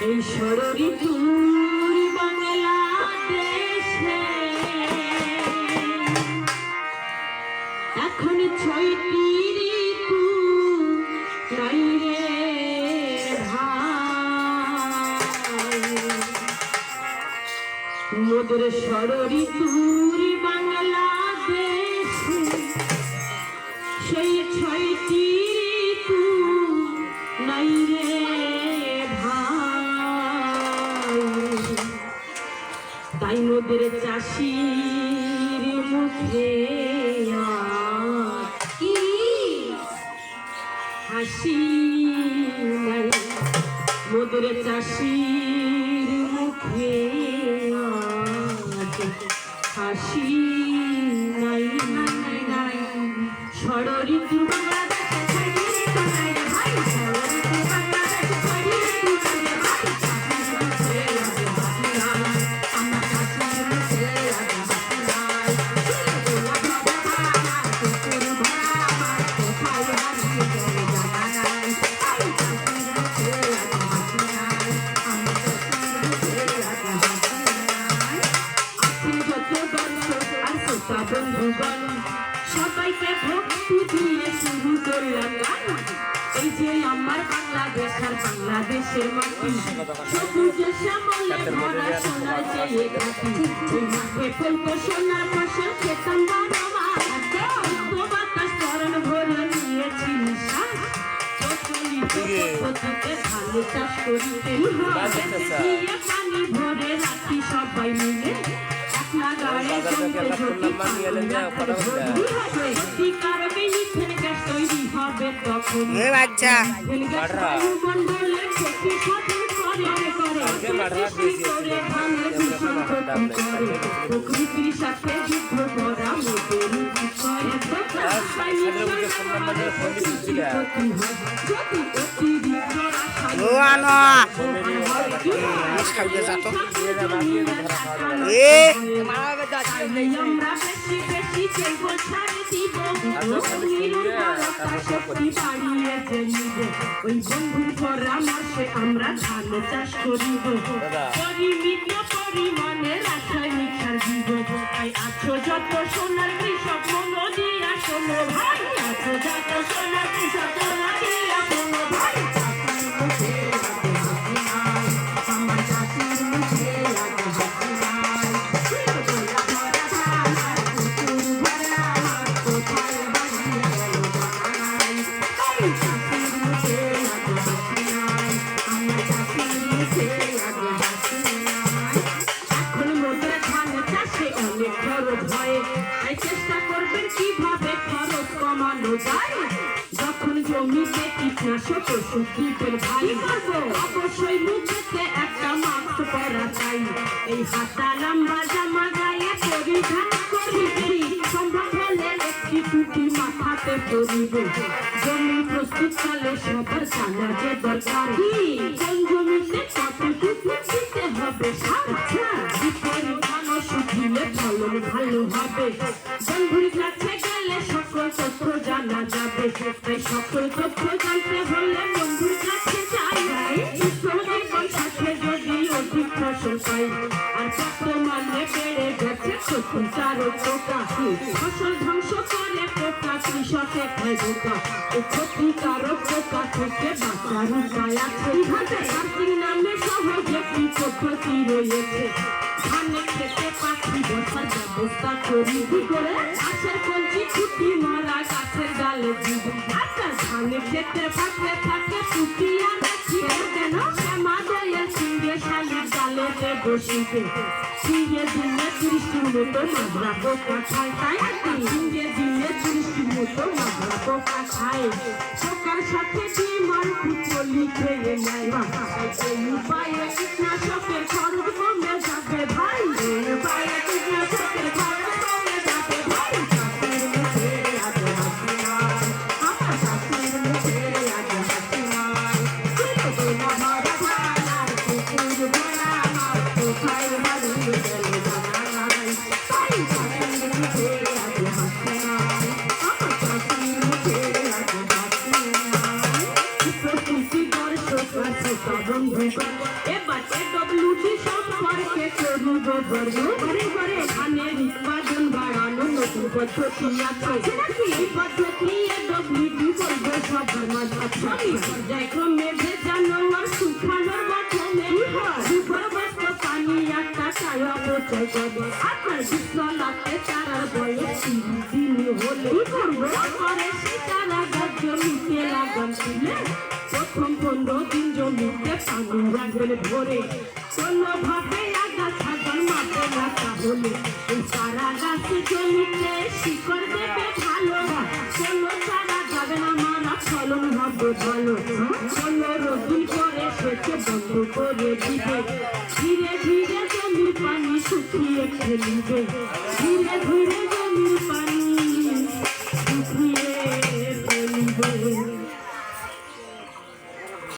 এই ষড়ঋতুর বাংলাদেশে এখন ৬টি ঋতু নাই রে ভাই। মোদের ষড়ঋতুর বাংলাদেশে সেই ৬টি ঋতু নাই রে ভাই। তাই মোদের চাষির মুখে কি হাসি নাই, মোদের চাষির মুখে হাসি নাই। ষড়ঋতু বন্ধুগণ সবাইকে ভক্তি দিয়ে শুরু করলাম গান। এই যে আমার বাংলাদেশ আর বাংলাদেশের মাটি, সবুজে শ্যামলে ভরা সোনার চেয়ে ঘাটি। ওই মাঠে ফলতো সোনার ফসল খেতাম বাতাস পরণ ভরে নিয়েছি নিঃশ্বাস। প্রচলিত পদ্ধতিতে ধানের চাষ করিতে দিয়ে পানি ভরে রাখি সবাই মিলে। প্রকৃতির সাথে যুদ্ধ করা ওই বন্ধুর পরামর্শে আমরা ধান চাষ করিব, পরিমিত পরিমাণে রাসায়নিক সার দিব। তাই আছো যত সোনার কৃষক মন দিয়া শোনো ভাই, আছো যত সোনার কৃষক মন দিয়া শোনো ভাই। চেষ্টা করবেন কিভাবে খরচ কমানো যায়। যখন জমিতে কীটনাশক ওষুধ দিবেন ভাই, অবশ্যই মুখেতে একটা মাস্ক পরা চাই। এই হাতা লম্বা জামা গায়ে পরিধান করিবে, সম্ভব হলে একটি টুপি মাথাতে পরিব। জমি প্রস্তুতকালে সবার জানা যে দরকার কি, কোন জমিতে কতটুকু দিতে হবে সার। পরিমাণ শুকিলে ফলন ভালো হবে। বন্ধুর কাছে গেলে সকল তথ্য জানা যাবে। তাই সকল তথ্য জানতে হলে বন্ধুর কাছে যাই। সাথে যদি অধিক ফসল পাই, আর বর্তমানে বেড়ে গেছে ক্ষতিকারক পোকা। ফসল ধ্বংস করে পোকা, কৃষকে খায় বোকা। ও ক্ষতিকারক পোকা থেকে বাঁচার উপায় আছে। কার্তিক নামে সহজ একটি পদ্ধতি রয়েছে। ধানের খেতে পাখি বসার ব্যবস্থা করি কি করে, গাছের কঞ্চি খুঁটি মারা গাছের ডালে দিব। আচ্ছা ধানের ক্ষেত্রে ফাঁকে ফাঁকে পুঁতিয়া রাখি কেন, শ্যামা দয়াল সিংহে শালির ডালেতে বসিবে। সিংহে দিনে ৩০টির মতো মাগরা পোকা খায়, তাই সিংহে দিনে ৩০টির মতো মাগরা পোকা খায়। পোকার সাথে ডিমার পুতলি খেয়ে নেয়। এই উপায়ে কীটনাশকের খরচ কমে যাবে ভাই, এই উপায়ে কীটনাশকের খরচ কমে যাবে ভাই। চাষির মুখে আজ হাসি নাই, আমার চাষির মুখে আজ হাসি নাই। কুকুর ভরা আমার কোথায় হারিয়ে গেল জানা নাই। তাই চাষির মুখে আজ হাসি নাই, আমার চাষির মুখে আজ হাসি নাই। প্রকৃতি দর্শক আছে বন্ধু এবার এডব্লিউডি সম্পর্কে করব ঘরে ঘরে ধানের উৎপাদন বাড়ানো নতুন পদ্ধতি আছে নাকি এই পদ্ধতি এডব্লিউডি বলবে সবার মাঝে পর্যায়ক্রমে ভেজানো আর শুকানোর মাধ্যমে ভূগর্ভস্থ পানি একটা ছায়া প্রচয় করবে আপনার বিশ্বনাথে তারার বয়স 30 দিন হলে কি করবো পরে সীতারা গাছ জমিতে লাগান ছিলে প্রথম 15 দিন জমিতে পানি রাখবেন ভরে কোনোভাবে আগাছা জন্মাতে না তাহলে এই চারা গাছ জমিতে শিকড় দেবে ভালো কোনো চারা যাবে না মারা ফলন হবে ভালো 15 দিন পরে সেচে বন্ধ করে দিবে ধীরে ধীরে জমির পানি শুকিয়ে ফেলবে ধীরে ধীরে জমির পানি শুকিয়ে ফেলবে